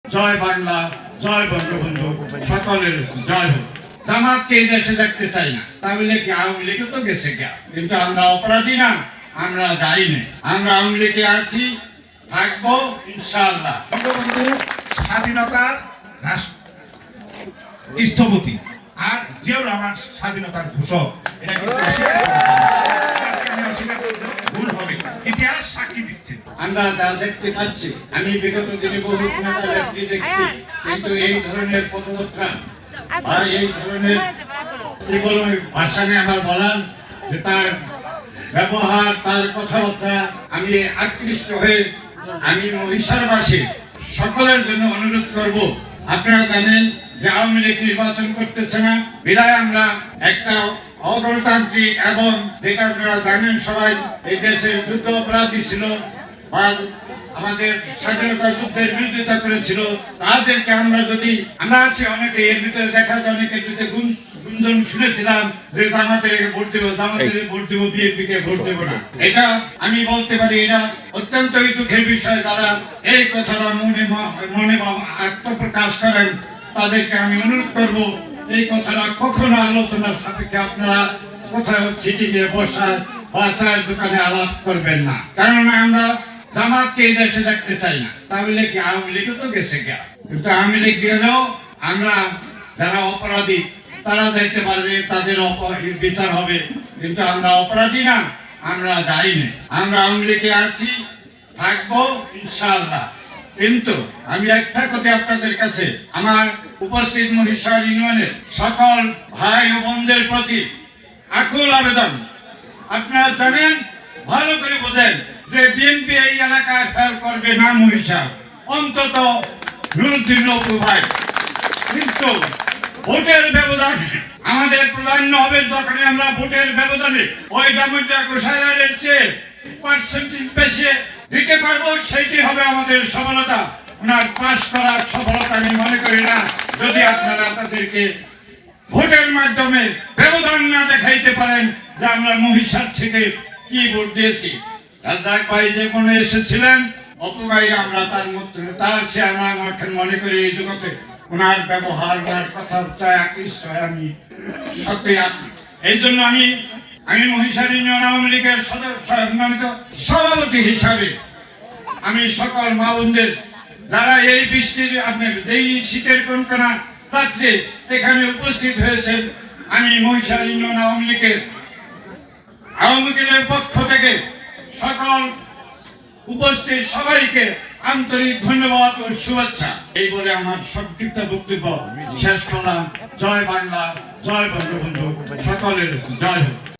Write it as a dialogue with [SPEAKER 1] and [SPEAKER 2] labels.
[SPEAKER 1] জয় বাংলা, জয় বঙ্গবন্ধু, সকলের জয় হোক। জামাতকে এই দেশে দেখতে চাই না, তাহলে কি আওয়ামী লীগও তো গেছে গা, কিন্তু আমরা অপরাধী না, আমরা যাইনি, আমরা আওয়ামী লীগে আছি, থাকবো ইনশাআল্লাহ।
[SPEAKER 2] বঙ্গবন্ধু স্বাধীনতার স্থপতি আর জিয়াউর রহমান স্বাধীনতার ঘোষক, এটা কিন্তু ভুল হবে, ইতিহাস সাক্ষী দিচ্ছে।
[SPEAKER 1] আমরা যা দেখতে পাচ্ছি, আমি বিগত দিনে বহু নেতা ব্যক্তি দেখছি, কিন্তু এই ধরনের কথাবার্তা বা এই ধরনের কি বলবো ভাষা নিয়ে আমার বলার যে তার ব্যবহার, তার কথাবার্তা, আমি আকৃষ্ট হয়ে আমি মহিষারবাসী সকলের জন্য অনুরোধ করব। আপনারা জানেন যে আওয়ামী লীগ নির্বাচন করতেছে না, বিদায় আমরা একটা অগণতান্ত্রিক এবং যেটা আপনারা জানেন সবাই, এই দেশের যুদ্ধ অপরাধী ছিল বা আমাদের স্বাধীনতা যুদ্ধের বিরোধিতা করেছিল, তাদেরকে আমরা আছি অনেকে, এর ভিতরে দেখা যায় অনেকে যদি গুঞ্জন শুনেছিলাম যে জামাতের ভোট দেবো, জামাতের ভোট দেবো, বিএনপি কে ভোট দেবো না। এটা আমি বলতে পারি এটা অত্যন্তই দুঃখের বিষয়। যারা এই কথাটা মনে আত্মপ্রকাশ করেন তাদেরকে আমি অনুরোধ করব এই কথাটা কখনো আলোচনার সাপেক্ষে আপনারা কোথাও সিটিংয়ে বসায় বা চায়ের দোকানে আলাপ করবেন না, কারণ আমরা জামাতকে এই দেশে দেখতে চাই না, তাহলে কি আওয়ামী লীগও তো গেছে গা, কিন্তু আওয়ামী লীগ গেলেও আমরা যারা অপরাধী তারা যাইতে পারবে, তাদের বিচার হবে, কিন্তু আমরা অপরাধী না, আমরা যাইনি, আমরা আওয়ামী লীগে আছি, থাকবো ইনশাআল্লাহ। কিন্তু আমি একটা কথা আপনাদের কাছে, আমার উপস্থিত মহিষার ইউনিয়নের সকল ভাই ও বোনদের প্রতি আকুল আবেদন, আপনারা জানেন, ভালো করে বোঝেন যে বিএনপি এই এলাকায় ফেল করবে না মহিষার, অন্তত নুরুদ্দিন অপু ভাই, কিন্তু ভোটের ব্যবধানে আমাদের প্রাধান্য হবে যখন আমরা ভোটের ব্যবধানে ওই ডামুডা গোসাইয়ের চেয়ে পার্সেন্টেজ বেশি দিতে পারবো, সেইটি হবে আমাদের সফলতা। ওনার পাশ করার সফলতা আমি মনে করি না, যদি আপনারা তাদেরকে ভোটের মাধ্যমে ব্যবধান না দেখাইতে পারেন যে আমরা মহিষার থেকে কি ভোট দিয়েছি। রাজাক ভাই যে কোনো এসেছিলেন, অপু ভাই আমরা তার মধ্যে তার চেয়ে আমার মনে করি এই জগতে ওনার ব্যবহার, ওনার কথাবার্তা আকৃষ্ট হয় আমি সত্যি। এই জন্য আমি মহিষার ইউনিয়ন আওয়ামী লীগের সম্মানিত সভাপতি হিসাবে আমি সকল মা বোনদের যারা এই বৃষ্টির যেই শীতের কনকনা রাত্রে এখানে উপস্থিত হয়েছেন, আমি মহিষার ইউনিয়ন আওয়ামী লীগের পক্ষ থেকে সকল উপস্থিত সবাইকে আন্তরিক ধন্যবাদ ও শুভেচ্ছা এই বলে আমার সংক্ষিপ্ত বক্তব্য শেষ করলাম। জয় বাংলা, জয় বঙ্গবন্ধু, সকলের জয় হোক।